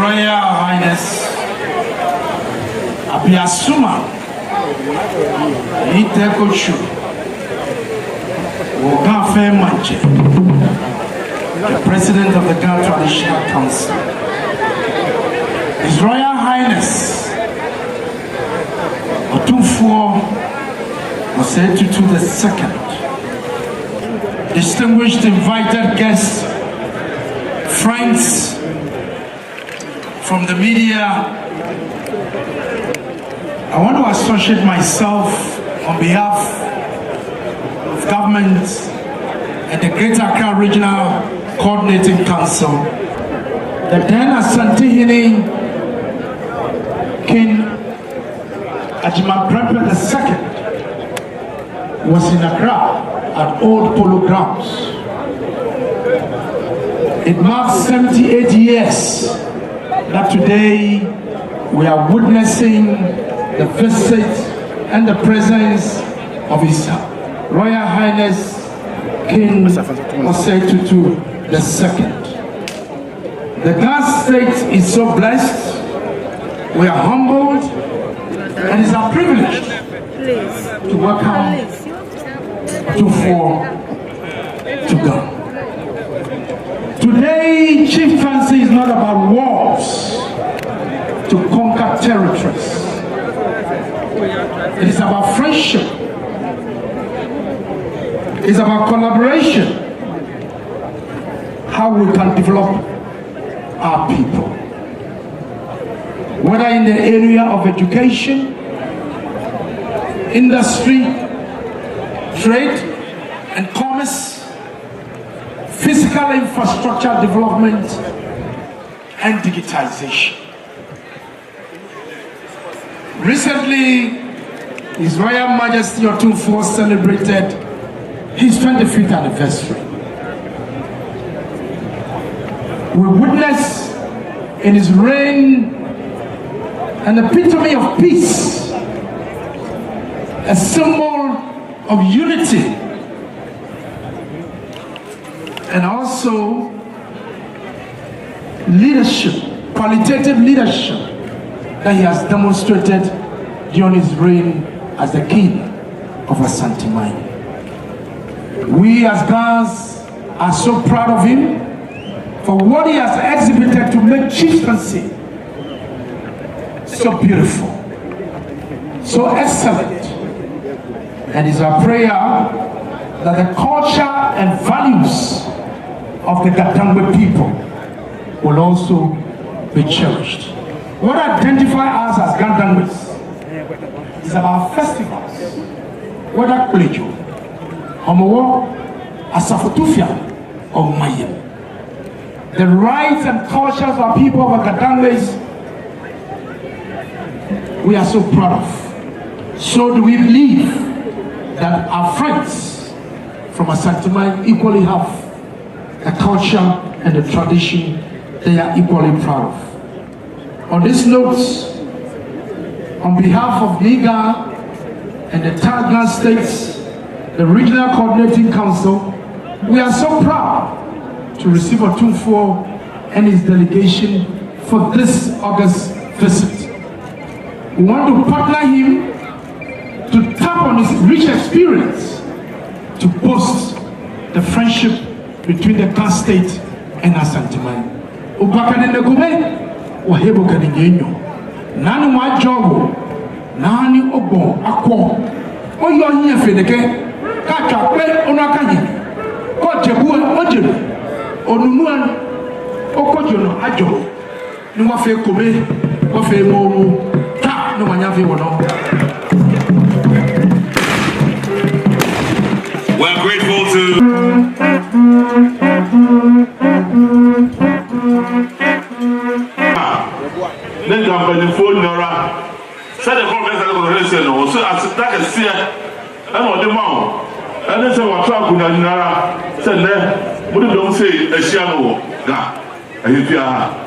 Royal Highness Abiasuma Itekochu Ga Mantse, the President of the Ga Traditional Council, His Royal Highness Otumfuo Osei Tutu II, distinguished invited guests, friends from the media, I want to associate myself on behalf of government and the Greater Accra Regional Coordinating Council. The then Asantehene King Ajimaprempe II was in Accra at Old Polo Grounds. It marks 78 years that today we are witnessing the visit and the presence of His Royal Highness King Osei Tutu II. The Ga State is so blessed, we are humbled, and it's a privilege to welcome Otumfuo to Ga. Today, chieftaincy is not about wars to conquer territories. It is about friendship. It's about collaboration. How we can develop our people. Whether in the area of education, industry, trade and commerce, physical infrastructure development, and digitization. Recently, His Royal Majesty Otumfuo celebrated his 25th anniversary. We witness in his reign an epitome of peace, a symbol of unity, and also leadership, qualitative leadership that he has demonstrated during his reign as the king of Asante. We as Gans are so proud of him for what he has exhibited to make chieftaincy so beautiful, so excellent. And it's our prayer that the culture and values of the Gatangwe people will also be cherished. What identifies us as Gatangwes is our festivals, whether Kulejo, Homowo, Asafotufia, or Mayem. The rights and cultures of our people of Gatangwes, we are so proud of. So do we believe that our friends from Asante equally have a culture and a tradition they are equally proud of. On this note, on behalf of Liga and the Ga States, the Regional Coordinating Council, we are so proud to receive Otumfuo and his delegation for this August visit. We want to partner him to tap on his rich experience to boost the friendship between the Ga State and Asante. Ubakane negume wahebo kaninyenyo. Nani wajobo nani obo akwo. Oyo yin fedeke kaka pe onakanye. Ko jebu ojebu onunuan okojono ajo. Ni wa fe kome wa fe momu ta no manya fe wono. We're grateful to the company phone Nora. Said the conference no, so as that is here. And what the mouth. And then say what track with Nara. Said there, what don't say a shadow. Ga. And if you are.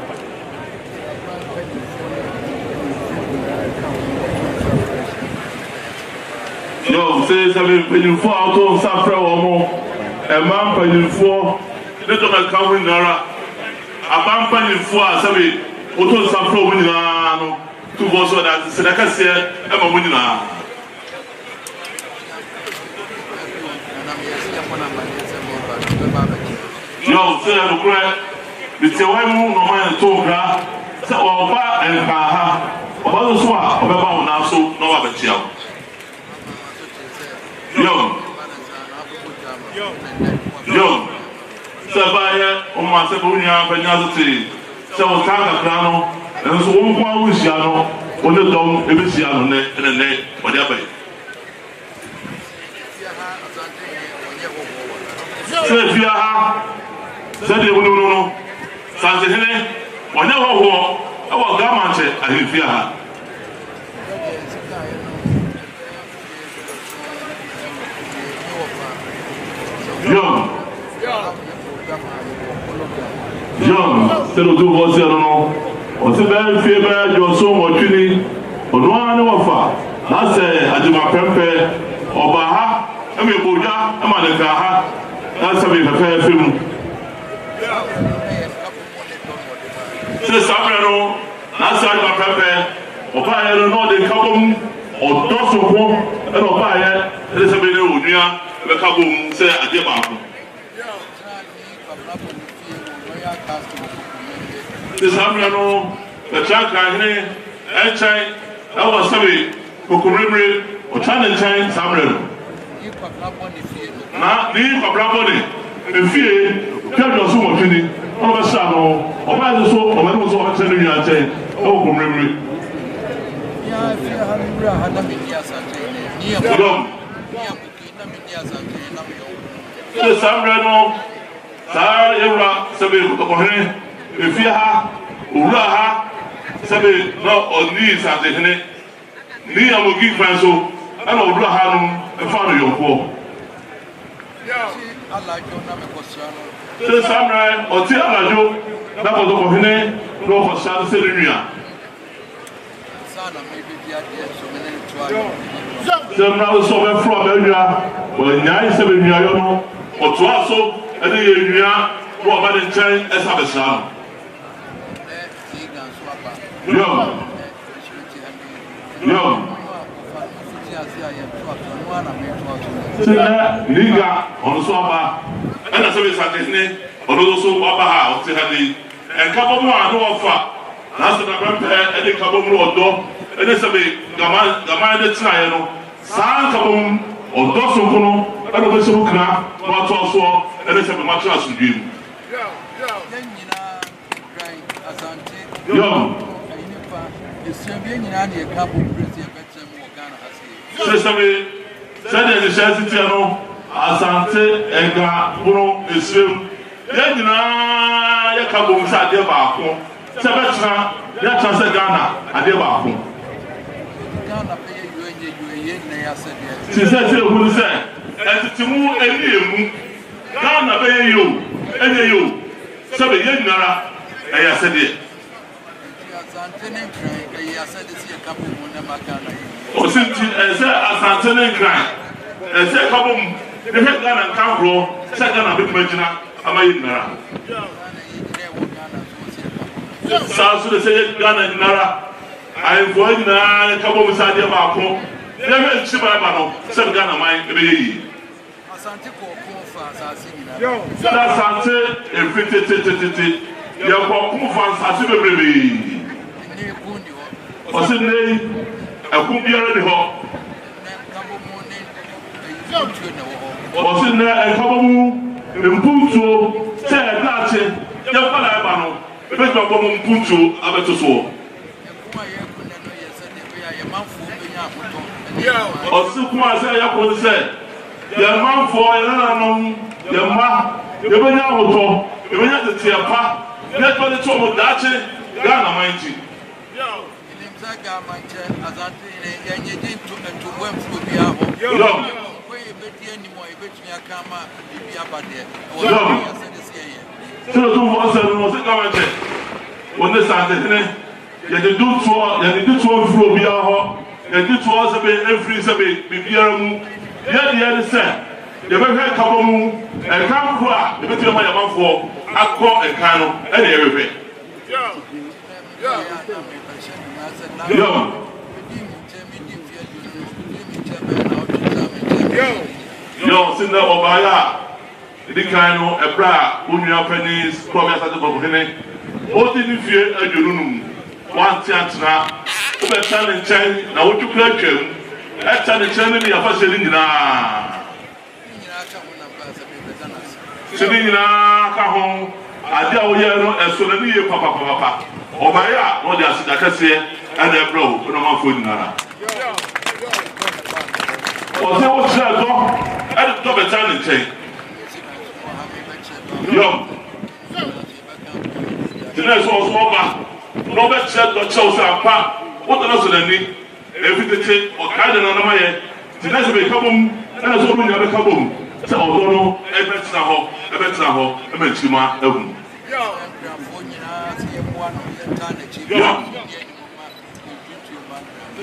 No, say something for out on Safra or more. A man paying for little coming Nara. A man paying for 7 Oton Safro Winano, 2 votes on that Sedacasia, Emma Winina. Yo, say the correct. The Tewemu no man Toga, Sawa and Kaha, about the swap, about Naso, no other child. Yo, Sabaya, Oma Sabunia, Benazati, Sawataka Crano, and so one Luciano, on the dome, Ebisiano, and a net, whatever. Say, said the Uno, Santene, whenever war, our Ga Mantse, I hear her. Young, still do what's there, no, or the very favor your son or Trini, or no one offer. That's a Adima Pempe, or Baha, I mean, Buddha, I'm on the Gaha, that's a bit of a fair film. Say Sabrano, Nasa Pepe, or buy a no de Kabum, or Dosso, and or buy it, Elizabeth Unia, the Kabum, say Adima. This Sabrano, the Chanka, and Chine, I was sorry, Kukumri, or Chan and Chine, Sabrano. Now, leave a braboni, and fear, tell your so much. All of a sudden, or by the soul, or I was all telling you, I say, oh, from memory. Yes, I'm ready. Sarah, Sabi, if you have Uraha, Sabi, no, or knees at the Hene, Nia will give Franso, and Urahanum, and father your poor. I like your number. The samurai or Tialajo, that was over Hene, no for San Seria. The now so from Area, well, 9 Yayono, or Tuaso, and the area, Robert and Chain as a son. Liga on Swaba. And as a Saturday, or also Babaha, Tehani, and Kabomo, no offer. Last of the grandparent, and the Kabomo door, and it's a big Gamma Triano, San Kabom, or Dosokono, and the Wessel not also, and it's a mattress with you. Said the Shazitiano. Asante Ega Bruno Islam. Yena Yakabum Sadebako. Sabatina, Yatasa Ghana, Adebako. She said, who said, and Timu and you, Ghana pay you, and you, Sabi Yenara, I said it. Or since I said, Asante cry, and said, Kabum. The head gun and can't grow, second a bit marginal, am I in Nara? South to say Ghana in Nara. I am going now, a couple of Sadia Bako. Never Chibabano, said Ghana, my baby. That's Sante, and 50, your Kumfans as a baby. Or Sydney, a Kumbia the Hawk. Was in there and Kabamu, and Punto, said Nache, Yapalabano, the best of Punto, Abetoso. Or Sukuma said, Yapon said, your man for your ma, your Benamoto, you went to Tiapa, that's what the top of Dache, Ghana, mind you. Ga Mantse, as I did to Otumfuo Osei Tutu when the Sunday, you do Otumfuo Biaho, you do to us every Saturday, Bibiamu, yet the other said, the very couple and come for the better my man for Akko and Kano and everything. Yo, Sinda Obaya, the kind of a bra, Unia Pennies, Promise at the Bohene, what did you fear at your room? One Tiantana, over Chan Chen, now what you play him, at Chan Chen, the Afa Selina. Selina, Kahon, Adia, and Solani, Papa, Obaya, what they are Sidakasi, and their bro, no food nana. Was there was that dog? I don't know Chan Chen. Yo, the next was over. Robert said, "Not so, sir. What else than me? Everything or kind of another way. The next will come and as only never come home. So, no, Everett Naho, Emechima, Elm.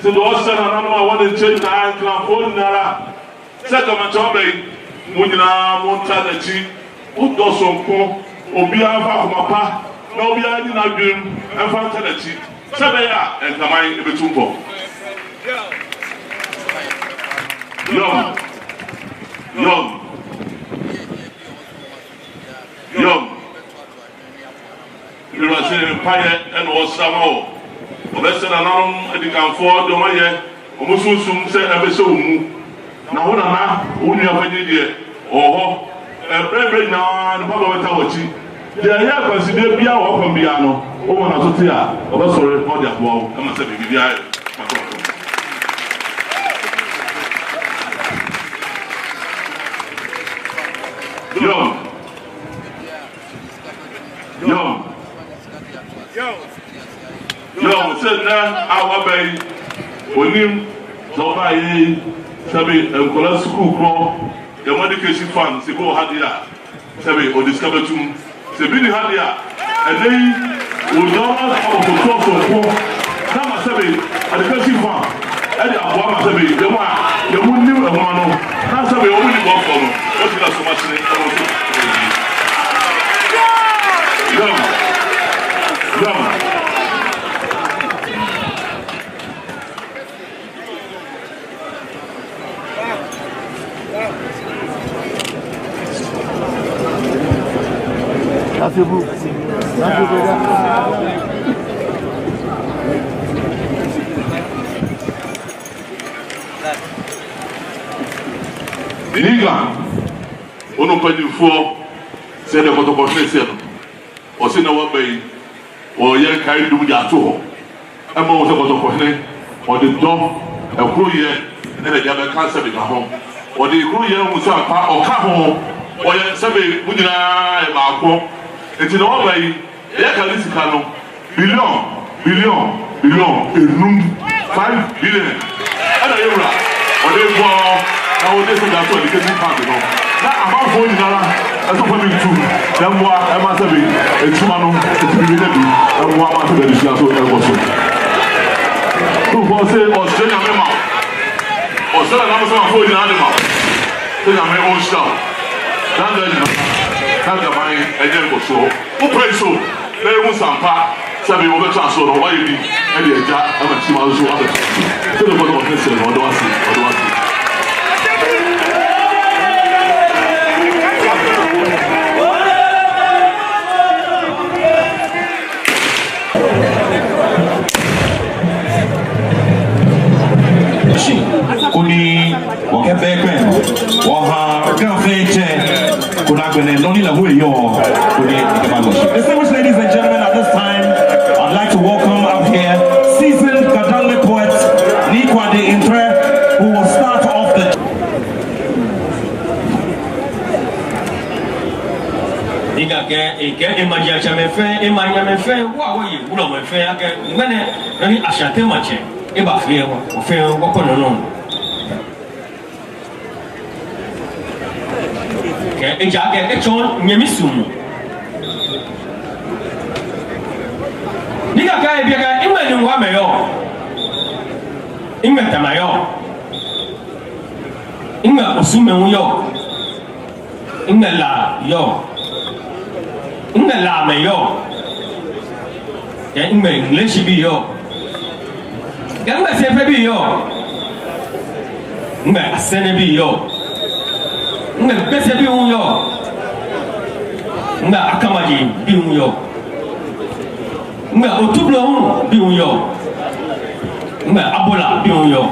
So, the Austin and another one in China, California, Second Toby, Munina, Montana. Who does some call or be a papa, no be a dinner dream, and fantasy. Sabaya and Kamai Betumbo. Young. You are saying Pire and was somehow. Less than an arm, and you can afford the money. Almost soon say ever so. Now, what am I? Oh. Every now and Papa Wetawachi, they are here considered Bia or Combiano, over Nasotia, or sorry, for their wall. I must say, Bia. Yo, said that our bay, when him, Zobai, Sabi, and Cola School. The medication fund, they go Hadia, Sabi, or discover to Sabini Hadia, and they will not have to cross or poor. Nama Sabi, and the person fund, and the Abama Sabi, the one, the one new Amano, not Sabi, only go for them. What is that so much in That's your book. That's your book. England, Otumfuo said the Otumfuo or say no one bay or young carry do that too. I'm always Otumfuo or the dog, a crew year, and the other cancer in home, or the crew year was a part or come home, or Sabi Mudina Marco. It's in all way, Yakalisi billion, 5 billion. And I am or they war, now they say that's what they can part of. Now I'm out for that's what we do. Then what I must have been a Chumano, it's really heavy, and what I must have been a who was it, Australian memo, or so I'm for the animal. Then I'm my own stuff. That's the mind and then go so. Who pray so? They won't sampa. Sabi over transfer or why you need any jack. I'm a team also other. So the bottom of this or do I see? Kuni wakebekwe waha kafeche kuna kwene noni la huyo kuni kamagoshi. Distinguished ladies and gentlemen, at this time I'd like to welcome up here seasoned Kadangme poet Nikwade Intre, who will start off the Ike imajia chamefe imanyamefe wa yi ulo mefe ake mene nani ashate mache iba fie wa fe wa kono no ke ejake echon nyemisumu niga ka ebiaka imani wa meyo ingata mayo inga osume yo inga la yo inga la meyo English be yo. Gamba sefe be yo. Asene be yo. Bese be yo. Akamaji be yo. Otumfuo be yo. Abola be yo.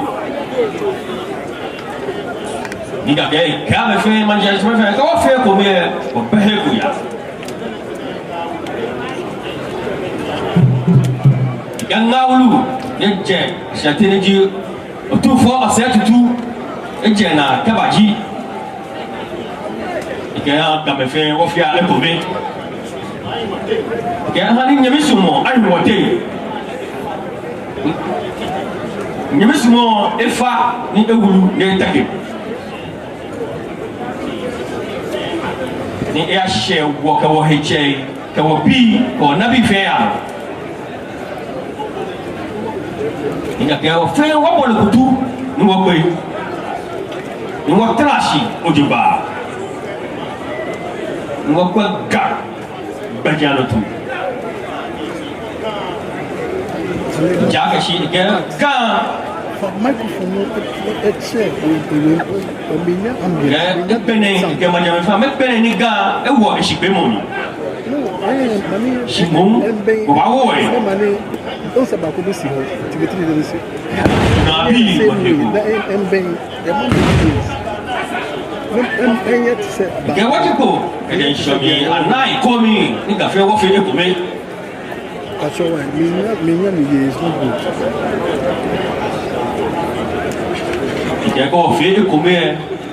Niga ke ka me fe manja me fe ka wa fe ko me o pe he ku ya. Yangawulu yeje shateneji Otumfuo Osei Tutu eje na tabaji ikaya Ga Mantse wo fi ale ko me ya hani nyamisumo ani wote nyamisumo efa ni ewulu ne take ni ya she wo ka wo heche ka wo bi ko nabi fe ya inga ke o fe wo bole kutu ni wo pe ni wo trashi ojuba ni wo kwa ga bajalo tu jaga shi ke ga microphone eche o minya ambiya ya pene ke manya fa me pene ni ga e wo shi pe mo ni Shimon, wow, don't say about this. To get to this. Nabi, get what you go, and then show me a night coming. Think I feel what you to me. That's all right. Me is not good. Get go feel to me.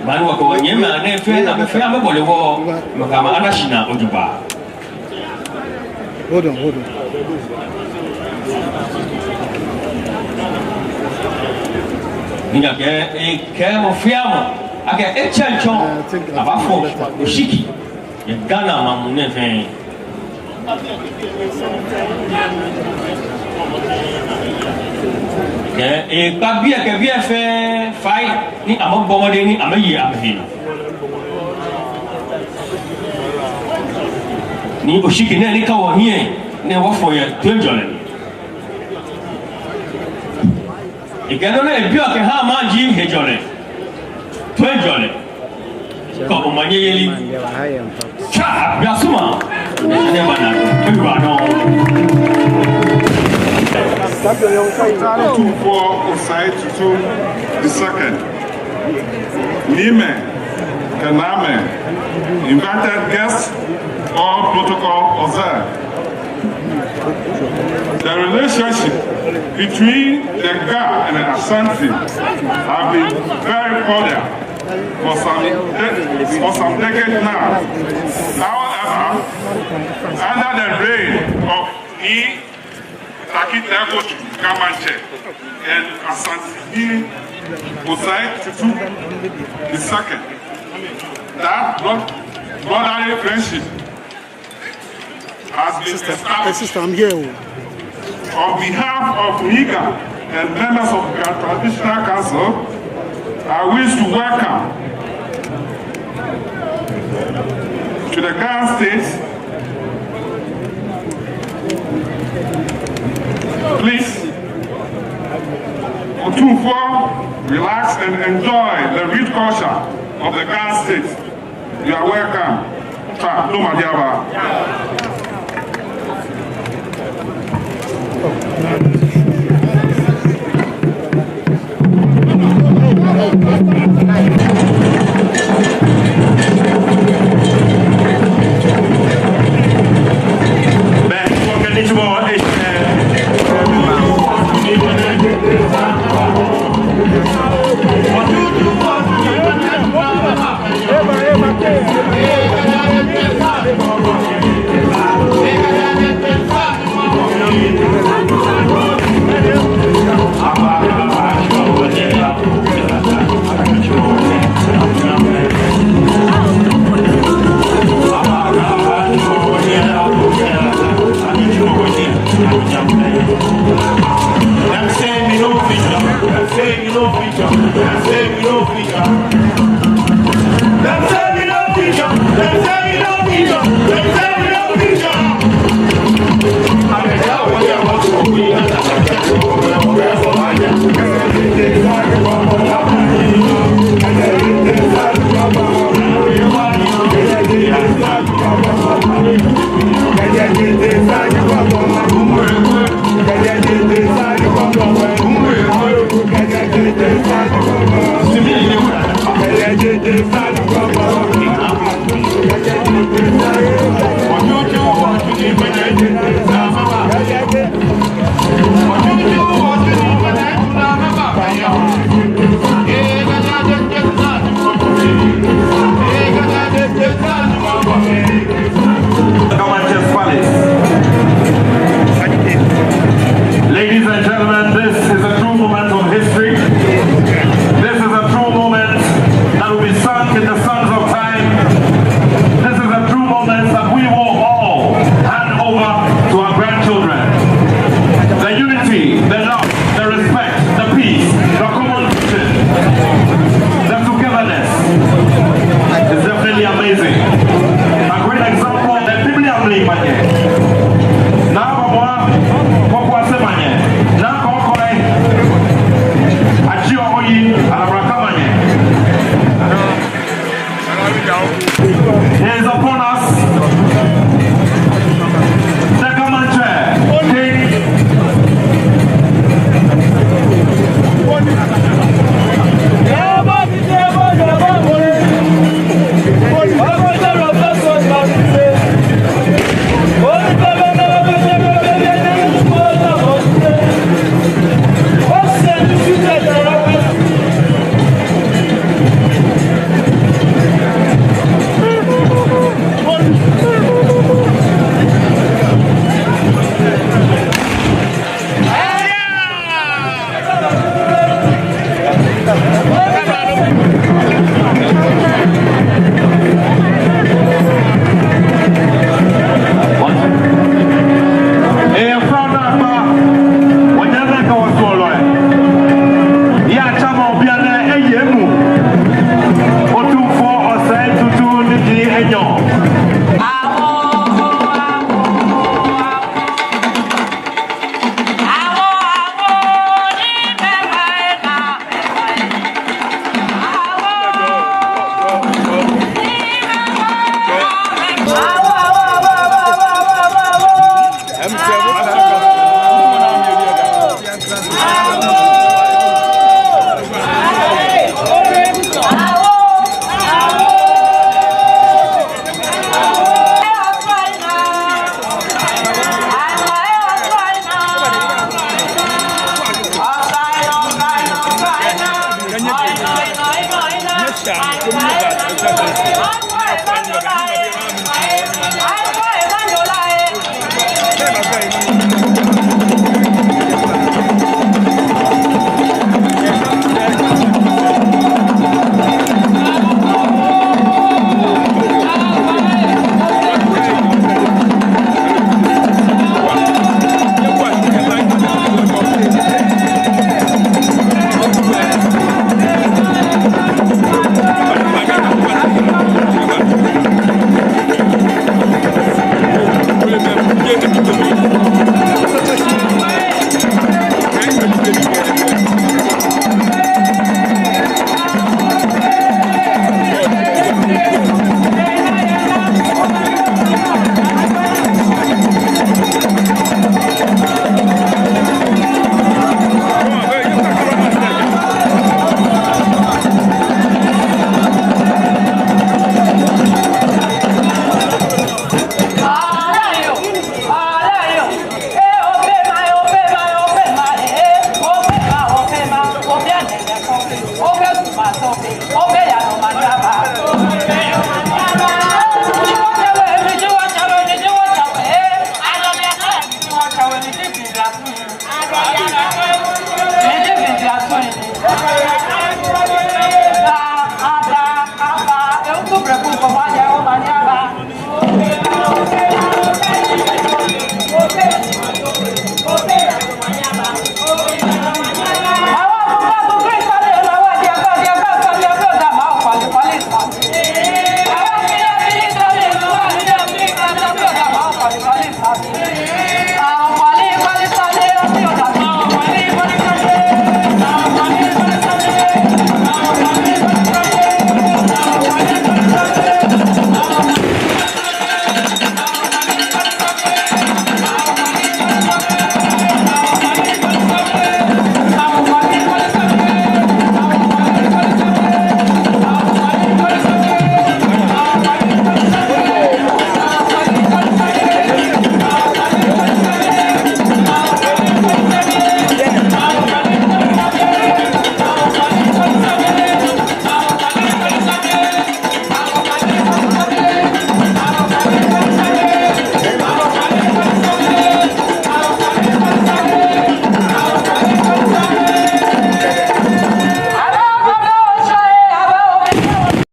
Man, what go in my name, friend, I'm a friend of the war. Makama Anashina, Ojuba. Hold on. Minha que mo fiamo, ake echancho, abafo, ushiki, ye Ghana mamune fen. Que babia que bien fait fai ni amabomode ni amayi amhino. Ni ushiki ne ni kawo hie ne wafo ye twenjole ikeno ne bio ke ha manji hejole twenjole ko umanye yeli cha biasuma ne bana ewa no Otumfuo Osei Tutu II. Nime, Kaname, invited guests, all protocol observed. The relationship between the Ga and the Ashanti have been very cordial for some decades now. However, under the reign of Ga Mantse and Otumfuo Osei Tutu II, that brotherly friendship has been established. Sister, I'm here. On behalf of Niga and members of the Traditional Council, I wish to welcome to the Ga State. Please, Otumfuo, relax and enjoy the rich culture of the Ga State. You are welcome. No Madiaba. over